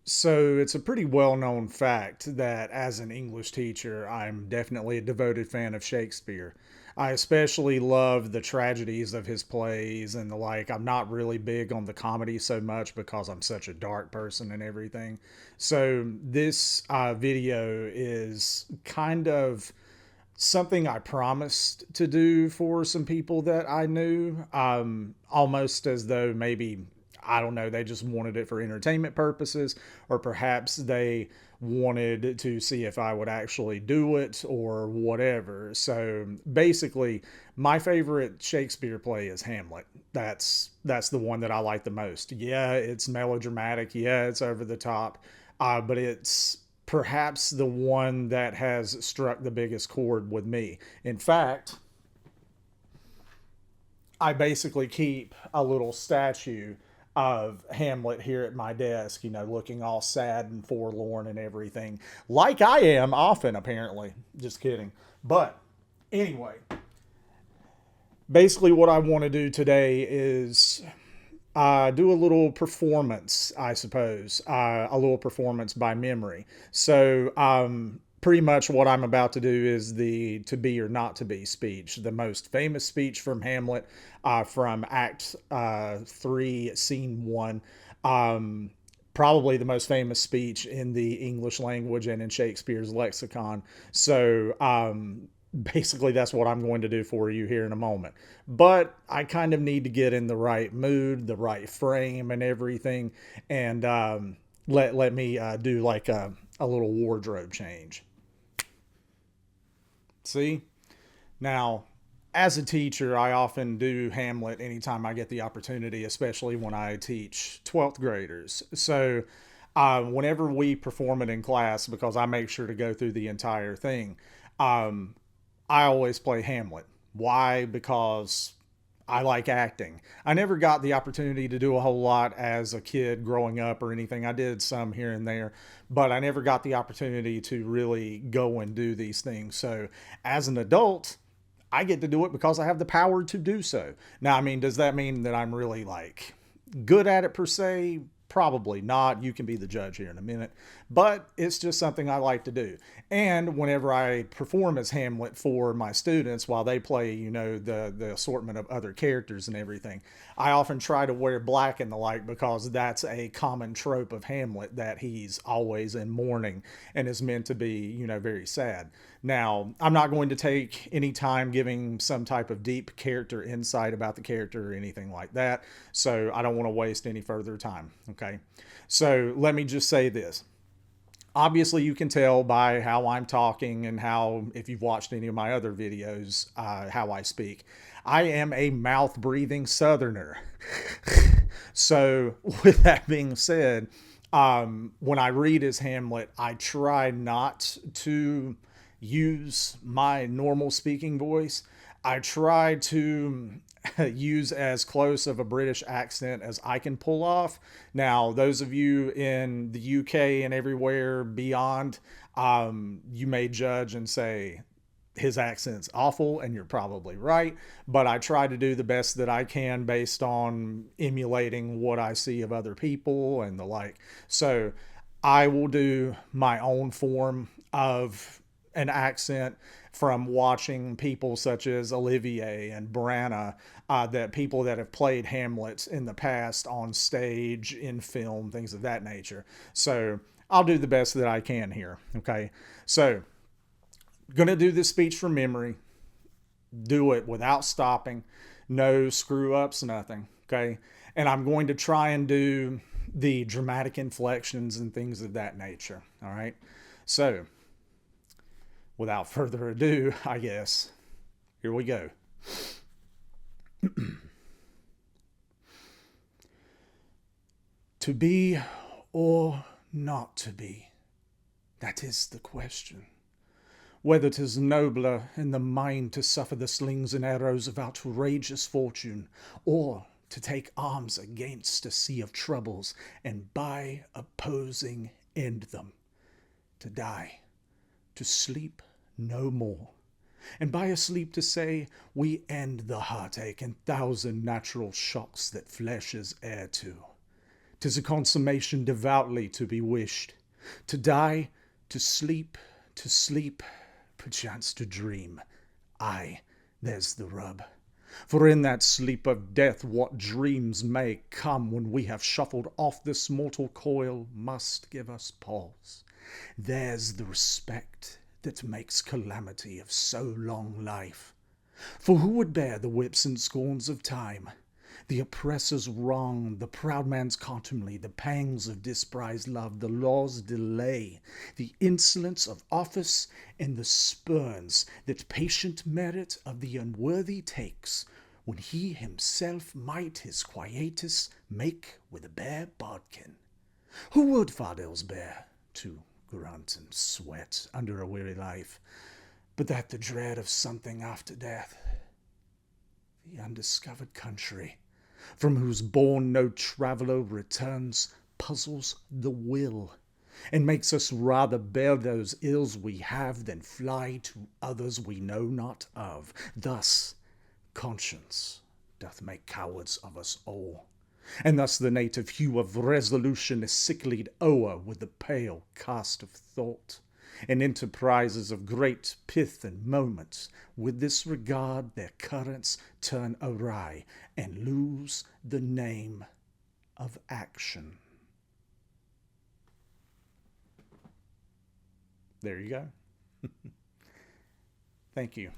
So it's a pretty well known fact that as an English teacher, I'm definitely a devoted fan of Shakespeare. I especially love the tragedies of his plays and the like. I'm not really big on the comedy so much because I'm such a dark person and everything. So this video is kind of something I promised to do for some people that I knew, almost as though maybe, I don't know, they just wanted it for entertainment purposes, or perhaps they wanted to see if I would actually do it or whatever. So basically, my favorite Shakespeare play is Hamlet. That's the one that I like the most. Yeah, it's melodramatic. Yeah, it's over the top, but it's perhaps the one that has struck the biggest chord with me. In fact, I basically keep a little statue of Hamlet here at my desk, looking all sad and forlorn and everything, like I am often, apparently. Just kidding. But anyway, basically, what I want to do today is do a little performance, I suppose, a little performance by memory. So, pretty much what I'm about to do is the to be or not to be speech, the most famous speech from Hamlet, from Act 3, Scene 1. Probably the most famous speech in the English language and in Shakespeare's lexicon. So, basically that's what I'm going to do for you here in a moment. But I kind of need to get in the right mood, the right frame, and everything, and let me do like a little wardrobe change. See, now as a teacher, I often do Hamlet anytime I get the opportunity, especially when I teach 12th graders. So whenever we perform it in class, because I make sure to go through the entire thing, um, I always play Hamlet. Why? Because I like acting. I never got the opportunity to do a whole lot as a kid growing up or anything. I did some here and there, but I never got the opportunity to really go and do these things. So as an adult, I get to do it because I have the power to do so. Now, I mean, does that mean that I'm really like good at it per se? Probably not. You can be the judge here in a minute. But it's just something I like to do. And whenever I perform as Hamlet for my students while they play, the assortment of other characters and everything, I often try to wear black and the like because that's a common trope of Hamlet, that he's always in mourning and is meant to be, very sad. Now, I'm not going to take any time giving some type of deep character insight about the character or anything like that. So I don't want to waste any further time. Okay. So let me just say this. Obviously, you can tell by how I'm talking and how, if you've watched any of my other videos, how I speak. I am a mouth breathing southerner. So, with that being said, when I read as Hamlet, I try not to use my normal speaking voice. I try to use as close of a British accent as I can pull off. Now, those of you in the UK and everywhere beyond, you may judge and say, his accent's awful, and you're probably right. But I try to do the best that I can based on emulating what I see of other people and the like. So I will do my own form of an accent from watching people such as Olivier and Branagh, that people that have played Hamlet in the past on stage, in film, things of that nature. So I'll do the best that I can here. Okay. So gonna do this speech from memory. Do it without stopping. No screw ups, nothing. Okay. And I'm going to try and do the dramatic inflections and things of that nature. All right. So without further ado, I guess, here we go. To be or not to be, that is the question. Whether 'tis nobler in the mind to suffer the slings and arrows of outrageous fortune, or to take arms against a sea of troubles, and by opposing end them, to die, to sleep no more, and by a sleep to say, we end the heartache and thousand natural shocks that flesh is heir to, 'Tis a consummation devoutly to be wished. To die, to sleep, perchance to dream. Aye, there's the rub. For in that sleep of death what dreams may come when we have shuffled off this mortal coil must give us pause. There's the respect that makes calamity of so long life. For who would bear the whips and scorns of time, the oppressor's wrong, the proud man's contumely, the pangs of disprized love, the law's delay, the insolence of office, and the spurns that patient merit of the unworthy takes, when he himself might his quietus make with a bare bodkin? Who would fardels bear, to grunt and sweat under a weary life, but that the dread of something after death, the undiscovered country, from whose bourne no traveller returns, puzzles the will, and makes us rather bear those ills we have than fly to others we know not of. Thus conscience doth make cowards of us all, and thus the native hue of resolution is sicklied o'er with the pale cast of thought, and enterprises of great pith and moment with this regard their currents turn awry and lose the name of action. There you go. Thank you.